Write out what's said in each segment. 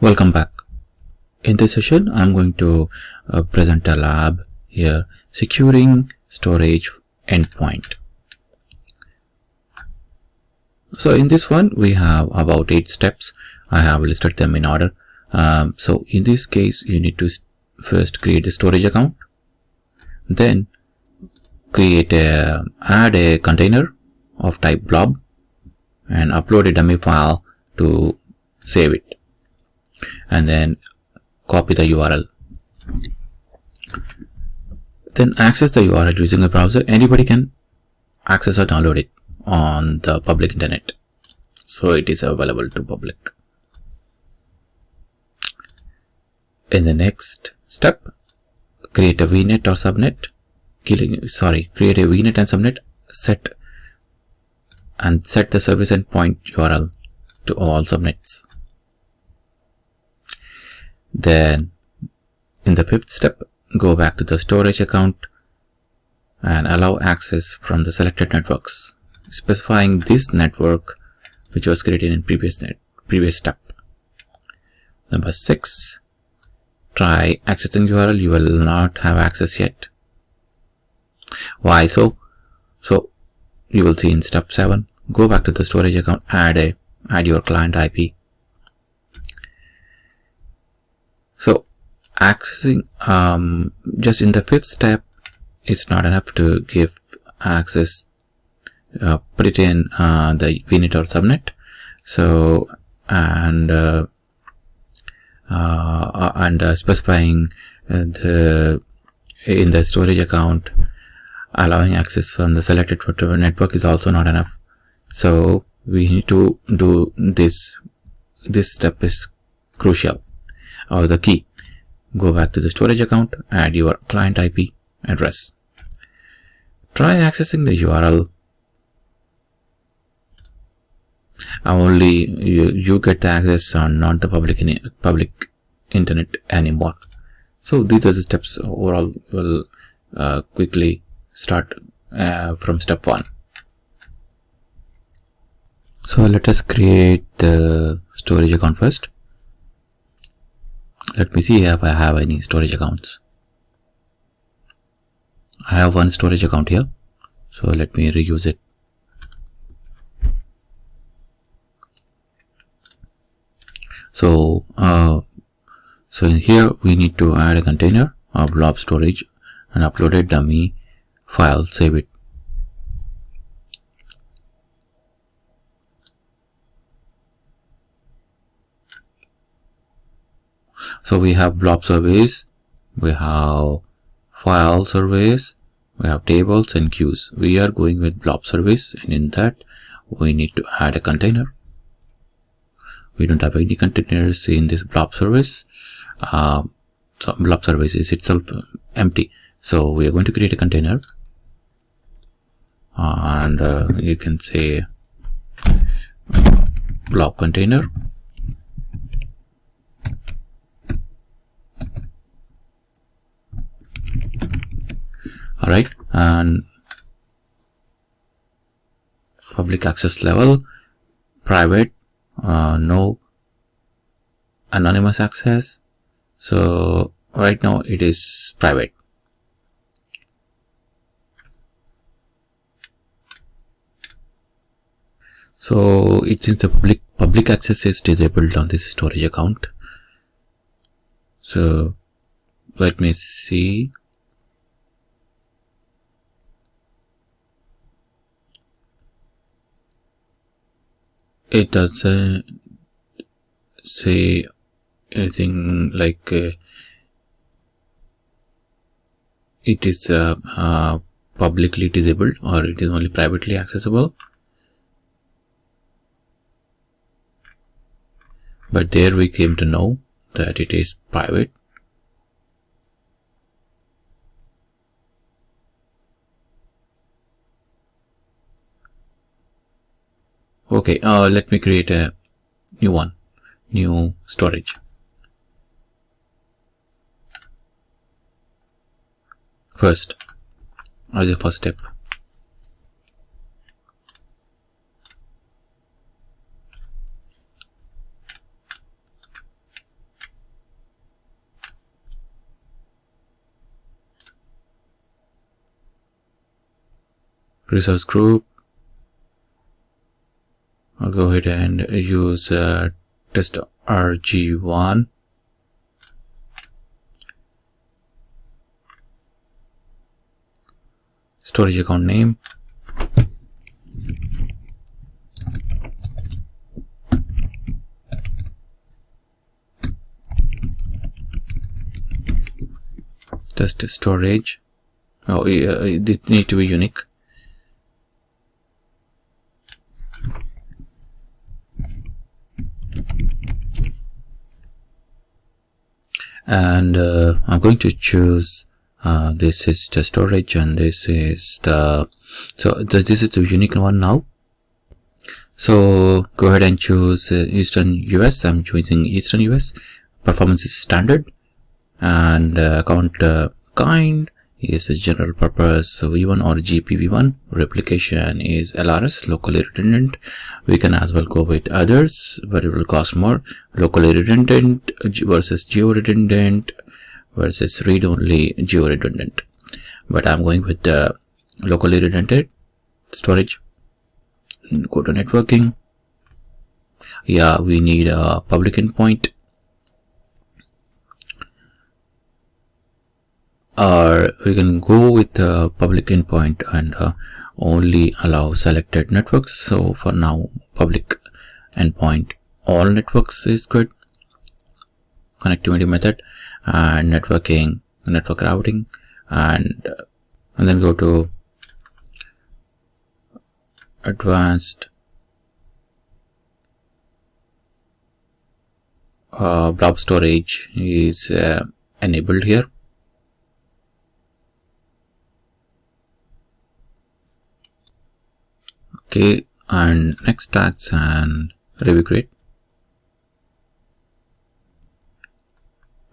Welcome back. In this session, I'm going to present a lab here, securing storage endpoint. So in this one, we have about 8 steps. I have listed them in order. So in this case, you need to first create a storage account, then add a container of type blob and upload a dummy file to save it, and then copy the URL. Then access the URL using a browser. Anybody can access or download it on the public internet, so it is available to public. In the next step, create a VNet or subnet. Create a VNet and subnet. Set the service endpoint URL to all subnets. Then in the 5th step, go back to the storage account and allow access from the selected networks, specifying this network which was created in previous step. Number 6, try accessing URL you will not have access yet. Why so? So you will see in step 7, go back to the storage account, add your client IP. So accessing just in the 5th step, it's not enough to give access. Put it in the VNet or subnet. So and specifying in the storage account, allowing access from the selected network is also not enough. So we need to do this. This step is crucial, or the key. Go back to the storage account, add your client IP address. Try accessing the URL. Only you get the access on not the public internet anymore. So these are the steps. Overall, we'll quickly start from step 1. So let us create the storage account first. Let me see if I have any storage accounts. I have one storage account here, so let me reuse it. So in here we need to add a container of blob storage and upload a dummy file, save it. So we have blob surveys, we have file surveys, we have tables and queues. We are going with blob surveys, and in that we need to add a container. We don't have any containers in this blob service. So blob service is itself empty. So we are going to create a container, and you can say blob container. Alright, and public access level, private, no anonymous access. So right now it is private. So it seems the public access is disabled on this storage account. So let me see. It doesn't say anything like it is publicly disabled, or it is only privately accessible. But there we came to know that it is private. Okay, let me create a new storage. First, as a first step, resource group. I'll go ahead and use test RG1. Storage account name. Test storage. Oh, it needs to be unique. And I'm going to choose this is the storage, and this is the this is the unique one now. So go ahead and choose Eastern US. I'm choosing Eastern US. Performance is standard, and account kind is a general purpose V1 or GPV1. Replication is LRS, locally redundant. We can as well go with others, but it will cost more. Locally redundant versus geo-redundant versus read-only geo-redundant. But I'm going with the locally redundant storage. Go to networking. Yeah, we need a public endpoint. Or we can go with the public endpoint and only allow selected networks. So for now, public endpoint all networks is good. Connectivity method and networking, network routing, and then go to advanced blob storage is enabled here. Okay, and next tags and review grid.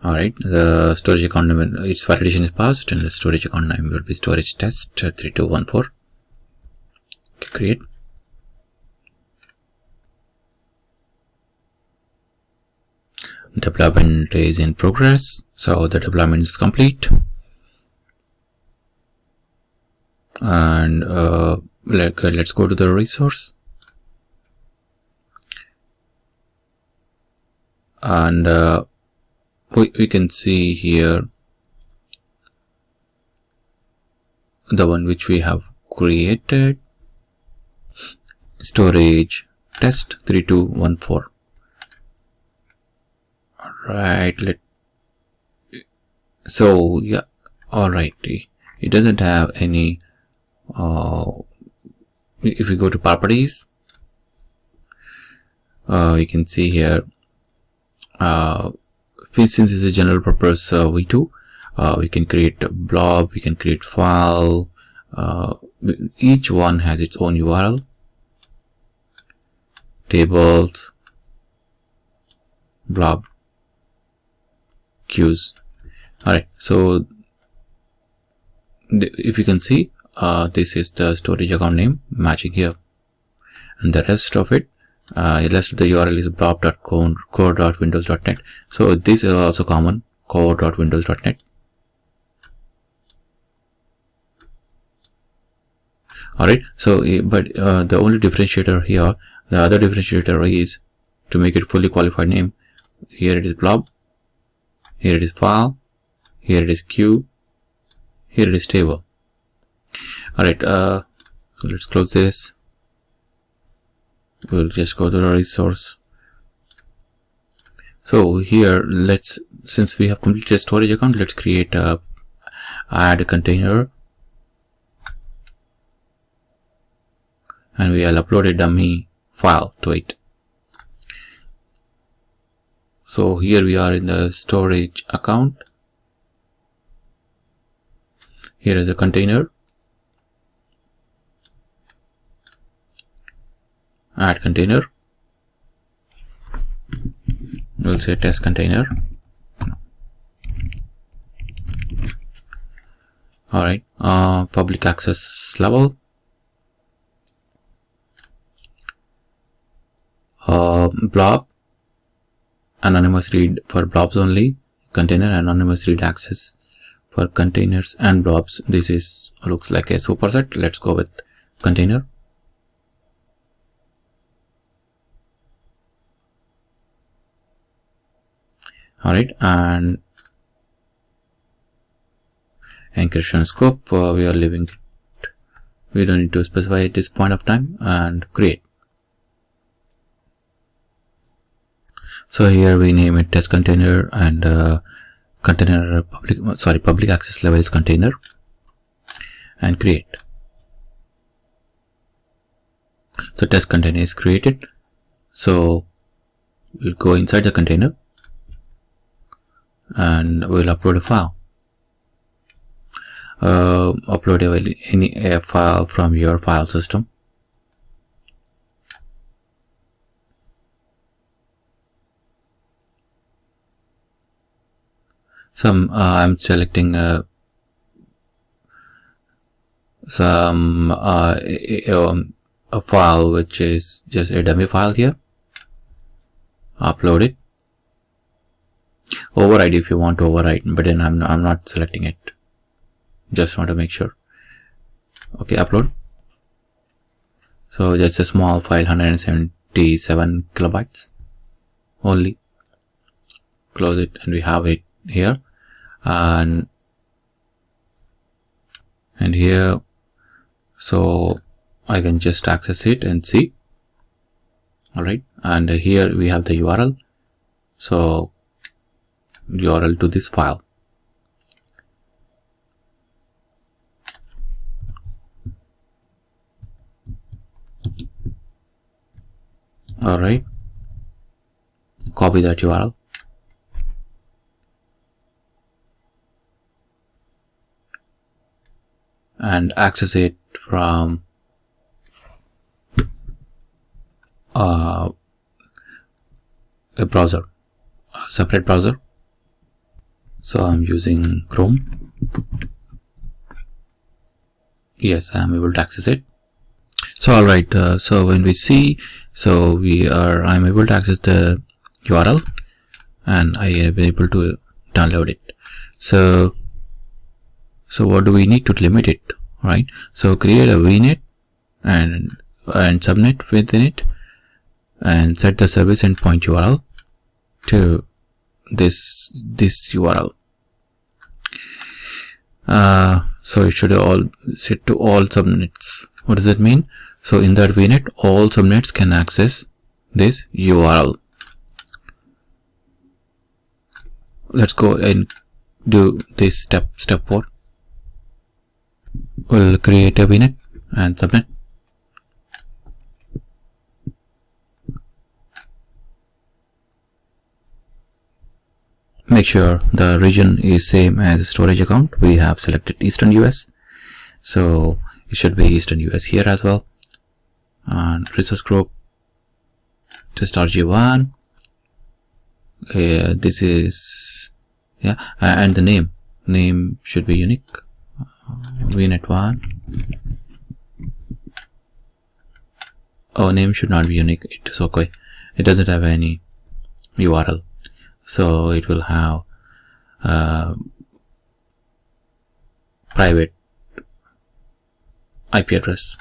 Alright, the storage account name, its validation is passed, and the storage account name will be storage test 3214. Okay, create. Development is in progress, so the development is complete. And let's go to the resource, and we can see here the one which we have created, storage test 3214. Alright, so yeah, alright, it doesn't have any if we go to properties, you can see here since it's a general purpose v2, we can create a blob, we can create file, each one has its own URL, tables, blob, queues. Alright, so if you can see, this is the storage account name matching here, and the rest of it, the rest of the URL is blob.core.windows.net. so this is also common, core.windows.net. Alright, so but the only differentiator here, the other differentiator is to make it fully qualified name. Here it is blob, here it is file, here it is queue, here it is table. Alright, so let's close this. We'll just go to the resource. So here, since we have completed storage account, let's create add a container, and we'll upload a dummy file to it. So here we are in the storage account. Here is a container. Add container. We'll say test container. Alright, public access level. Blob, anonymous read for blobs only. Container, anonymous read access for containers and blobs. This looks like a superset. Let's go with container. Alright, and encryption scope, we are leaving it. We don't need to specify at this point of time, and create. So here we name it test container, and container public access level is container, and create. So test container is created. So we'll go inside the container and we'll upload a file. Upload any file from your file system. I'm selecting a file which is just a dummy file here. Upload it. Override if you want to override, but then I'm not selecting it. Just want to make sure. Okay, upload. So that's a small file, 177 kilobytes only. Close it, and we have it here, and here. So I can just access it and see. Alright, and here we have the URL. So URL to this file. Alright, copy that URL and access it from a browser, a separate browser. So I'm using Chrome. Yes, I'm able to access it. So alright, so when we see, I'm able to access the URL and I am able to download it. So what do we need to limit it, right? So create a VNet and subnet within it, and set the service endpoint URL to this URL. So it should all set to all subnets. What does it mean? So in that VNet, all subnets can access this URL. Let's go and do this step 4. We'll create a VNet and subnet. Make sure the region is same as storage account. We have selected Eastern US, so it should be Eastern US here as well. And resource group, test RG1. This is, yeah, and the name should be unique. VNet1. Oh, name should not be unique. It is okay. It doesn't have any URL, so it will have private IP address.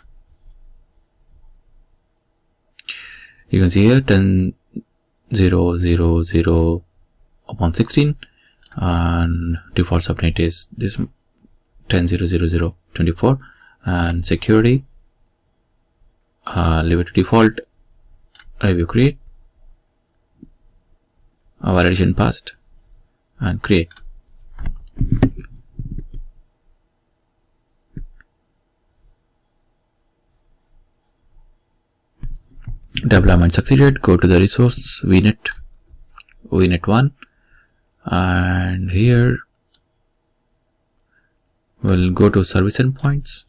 You can see here 10.0.0.0/16, and default subnet is this 10.0.0.0.24, and security, leave it to default. Review create, validation passed, and create. Deployment succeeded. Go to the resource VNet1, and here we'll go to service endpoints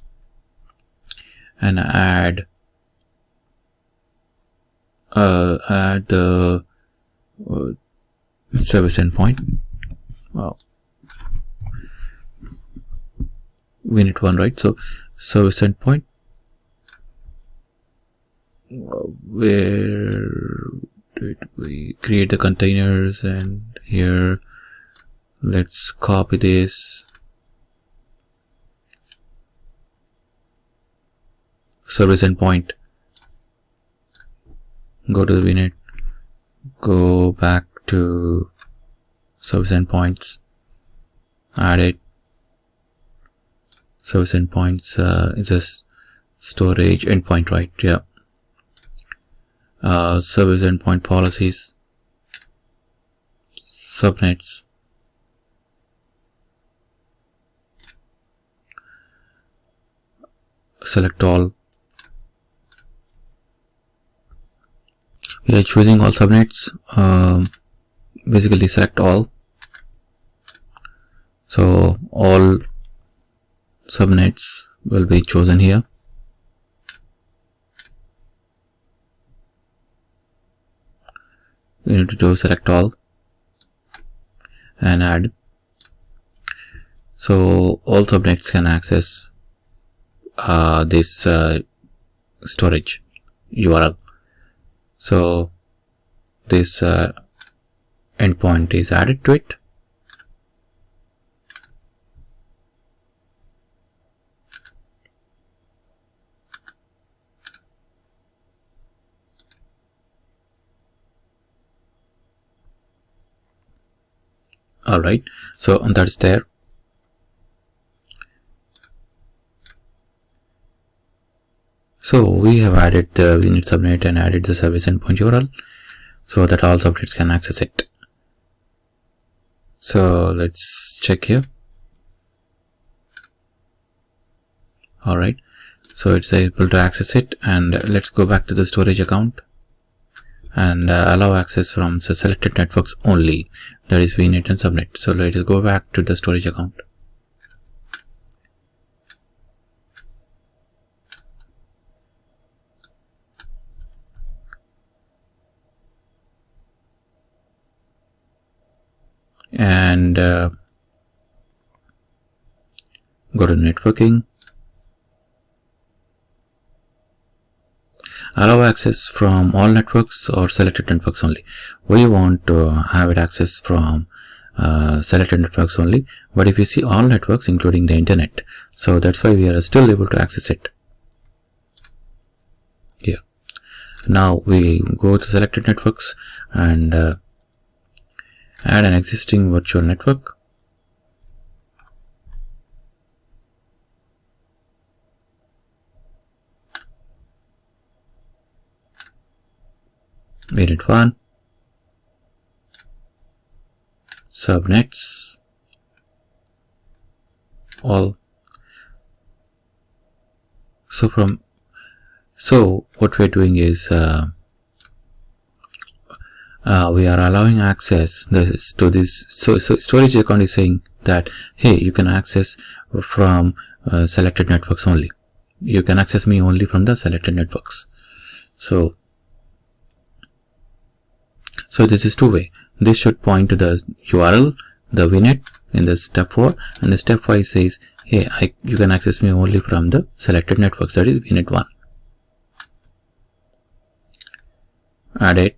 and add the service endpoint. Wow, VNet1, right? So service endpoint, where did we create the containers? And here let's copy this service endpoint, go to the VNet, go back to service endpoints, add it. Service endpoints is a storage endpoint, right? Yeah. Service endpoint policies, subnets, select all. We are choosing all subnets. Basically select all. So all subnets will be chosen here. We need to do select all and add. So all subnets can access this storage URL. So this endpoint is added to it. Alright, so that's there. So we have added the VNet subnet and added the service endpoint URL so that all subnets can access it. So let's check here. Alright, so it's able to access it, and let's go back to the storage account and allow access from the selected networks only, that is VNet and subnet. So let us go back to the storage account. And go to networking, allow access from all networks or selected networks only. We want to have it access from selected networks only, but if you see all networks including the internet, so that's why we are still able to access it here. Now we go to selected networks and add an existing virtual network. VNet 1, subnets, all. So what we're doing is we are allowing access to this. So storage account is saying that, hey, you can access from selected networks only. You can access me only from the selected networks. So this is two-way. This should point to the URL, the VNet in the step 4, and the step 5 says, hey, you can access me only from the selected networks, that is VNet 1. Add it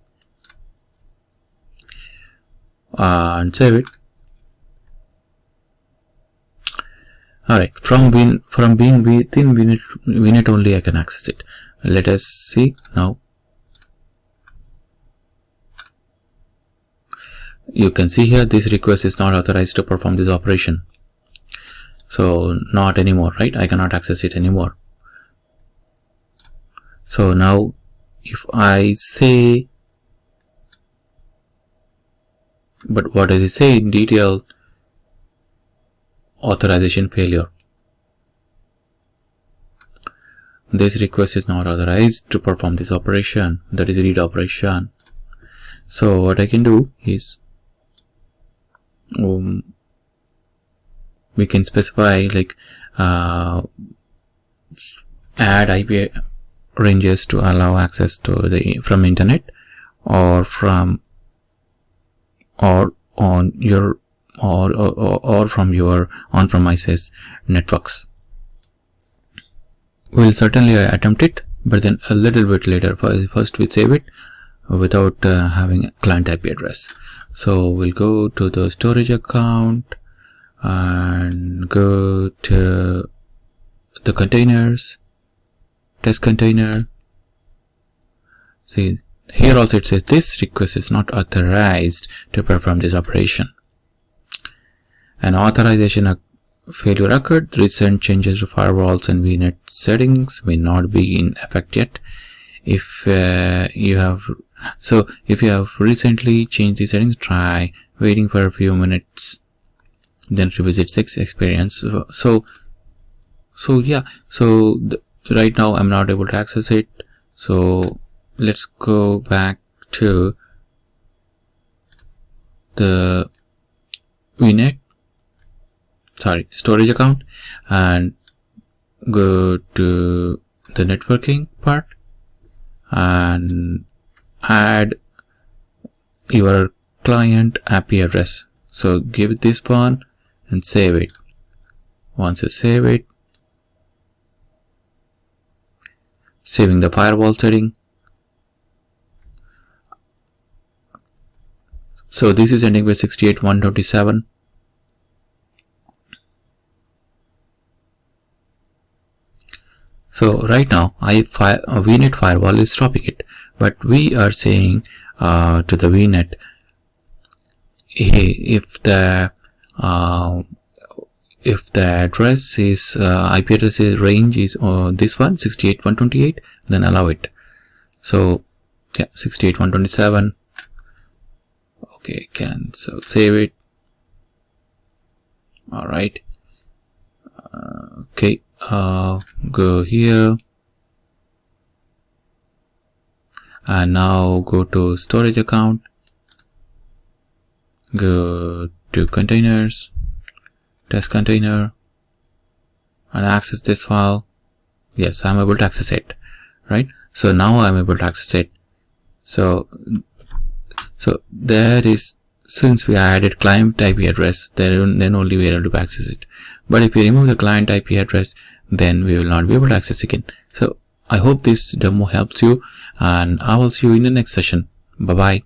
and save it. Alright, from being within VNet only I can access it. Let us see now. You can see here this request is not authorized to perform this operation. So not anymore, right? I cannot access it anymore. So now if I say, but what does it say in detail? Authorization failure. This request is not authorized to perform this operation, that is read operation. So what I can do is we can specify like add IP ranges to allow access to the from internet or from on your or from your on-premises networks. We'll certainly attempt it, but then a little bit later. First we save it without having a client IP address. So we'll go to the storage account and go to the containers, test container. See, here also it says this request is not authorized to perform this operation. An authorization failure occurred. Recent changes to firewalls and VNet settings may not be in effect yet. If you have recently changed the settings, try waiting for a few minutes, then revisit 6 experience. Right now I'm not able to access it. So let's go back to the storage account and go to the networking part and add your client IP address. So give it this one and save it. Once you save it, saving the firewall setting. So this is ending with 68.127. So right now VNet firewall is stopping it, but we are saying to the VNet, hey, if the address is IP address range is this one 68.128, then allow it. So yeah, 68.127. Okay, cancel, save it. All right. Okay. Go here and now go to storage account, go to containers, test container, and access this file. Yes, I'm able to access it, right? So now I'm able to access it. So there is, since we added client IP address, then only we are able to access it. But if we remove the client IP address, then we will not be able to access again. So I hope this demo helps you, and I will see you in the next session. Bye bye.